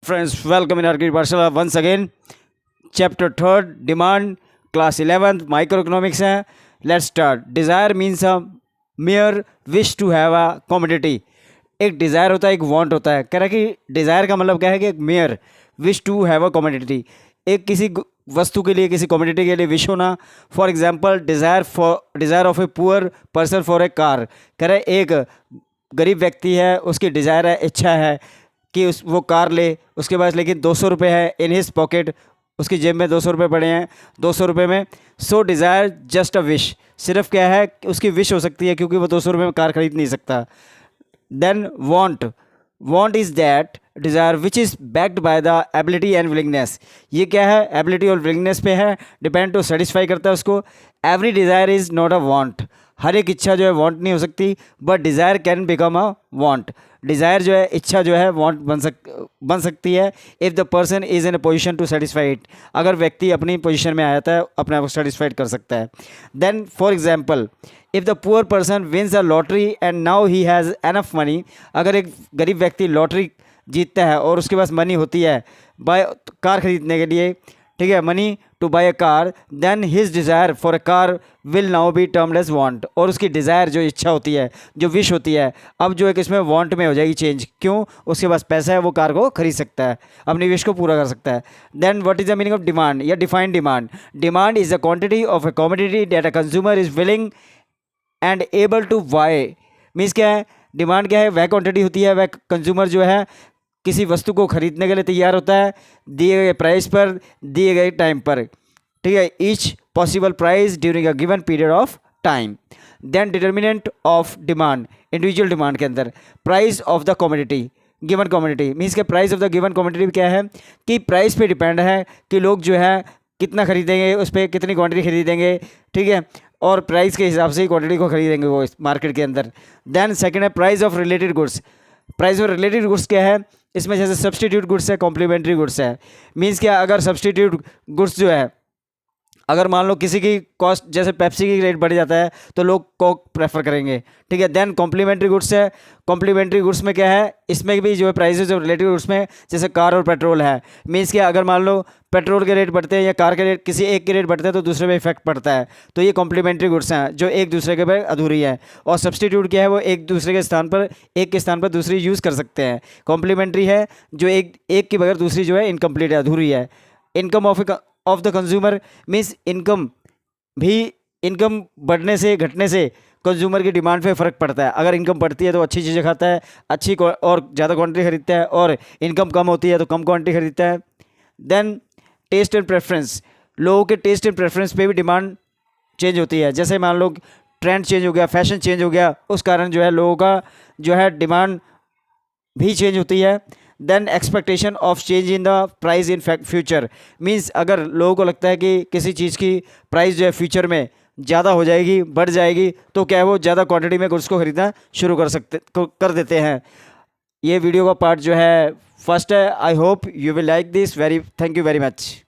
Friends, welcome in Arcade Parshala once again. Chapter 3rd, Demand, Class 11th, Microeconomics है. Let's start. Desire means a mere wish to have a commodity. एक desire होता है, एक want होता है. कह रहा है कि डिज़ायर का मतलब क्या है कि एक mere wish to have a commodity, एक किसी वस्तु के लिए, किसी कमोडिटी के लिए विश होना. For example, desire of a poor person for a car. कह रहा है एक गरीब व्यक्ति है, उसकी डिज़ायर है, इच्छा है कि वो कार ले. उसके पास लेकिन 200 रुपये है इन हिज पॉकेट, उसकी जेब में 200 रुपये पड़े हैं. 200 रुपये में सो डिज़ायर जस्ट अ विश, सिर्फ क्या है उसकी विश हो सकती है क्योंकि वो 200 रुपये में कार खरीद नहीं सकता. Then want is that desire which is backed by the ability and willingness. ये क्या है, एबिलिटी और विलिंगनेस पे है, डिपेंड टू सेटिस्फाई करता है उसको. Every desire is not a want, हर एक इच्छा जो है वांट नहीं हो सकती, but desire can become a want. Desire जो है, इच्छा जो है वांट बन सकती है if the person is in a position to satisfy it. अगर व्यक्ति अपनी पोजिशन में आ जाता है, अपने आप को सेटिस्फाइड कर सकता है. Then for example, if the poor person wins a lottery and now he has enough money. अगर एक गरीब व्यक्ति लॉटरी जीतता है और उसके पास मनी होती है बाय कार खरीदने के लिए, ठीक है, money to buy a car, then his desire for a car will now be termed as want. और उसकी डिज़ायर जो इच्छा होती है, जो विश होती है, अब जो एक इसमें वांट में हो जाएगी चेंज. क्यों? उसके पास पैसा है, वो कार को खरीद सकता है, अपनी विश को पूरा कर सकता है. Then what is the meaning of demand या defined demand. Demand is the quantity of a commodity that a consumer is willing and able to buy. Means क्या है, डिमांड क्या है, वह क्वांटिटी होती है, वह कंज्यूमर जो है किसी वस्तु को खरीदने के लिए तैयार होता है दिए गए प्राइस पर, दिए गए टाइम पर, ठीक है, each possible price during a given period of time. Then determinant of demand, individual demand के अंदर price of the commodity, given commodity. Means के price of the given commodity क्या है कि प्राइस पे डिपेंड है कि लोग जो है कितना खरीदेंगे, उस पर कितनी क्वांटिटी खरीदेंगे, ठीक है, और प्राइस के हिसाब से ही क्वांटिटी को खरीदेंगे वो इस मार्केट के अंदर. देन सेकंड है price of related goods. Price of related goods क्या है, इसमें जैसे सब्सटीट्यूट गुड्स है, कॉम्प्लीमेंट्री गुड्स है. मीन्स क्या, अगर सब्सटीट्यूट गुड्स जो है, अगर मान लो किसी की कॉस्ट जैसे पेप्सी की रेट बढ़ जाता है तो लोग कोक प्रेफर करेंगे, ठीक है. देन कॉम्प्लीमेंट्री गुड्स है. कॉम्प्लीमेंट्री गुड्स में क्या है, इसमें भी जो है प्राइसेस ऑफ रिलेटेड गुड्स में जैसे कार और पेट्रोल है. मीन्स क्या, अगर मान लो पेट्रोल के रेट बढ़ते हैं या कार के रेट, किसी एक के रेट बढ़ते हैं तो दूसरे पे इफेक्ट पड़ता है. तो ये कॉम्प्लीमेंट्री गुड्स हैं जो एक दूसरे के पर अधूरी है. और सब्सटीट्यूट क्या है, वो एक दूसरे के स्थान पर, एक के स्थान पर दूसरी यूज़ कर सकते हैं. कॉम्प्लीमेंट्री है जो एक के बगैर दूसरी जो है इनकम्प्लीट है, अधूरी है. Income of the consumer means income बढ़ने से घटने से कंज्यूमर की डिमांड पे फ़र्क पड़ता है. अगर इनकम बढ़ती है तो अच्छी चीज़ें खाता है, अच्छी और ज़्यादा क्वांटिटी खरीदता है, और इनकम कम होती है तो कम क्वांटिटी खरीदता है. देन टेस्ट एंड प्रेफरेंस, लोगों के टेस्ट एंड प्रेफरेंस पे भी डिमांड चेंज होती है. जैसे मान लो ट्रेंड चेंज हो गया, फैशन चेंज हो गया, उस कारण जो है लोगों का जो है डिमांड भी चेंज होती है. Then expectation of change in the price in future. Means अगर लोगों को लगता है कि किसी चीज़ की प्राइस जो है फ्यूचर में ज़्यादा हो जाएगी, बढ़ जाएगी, तो क्या है वो ज़्यादा क्वांटिटी में गुड्स को खरीदना शुरू कर देते हैं. ये वीडियो का पार्ट जो है फर्स्ट है. I hope you will like this. Thank you very much.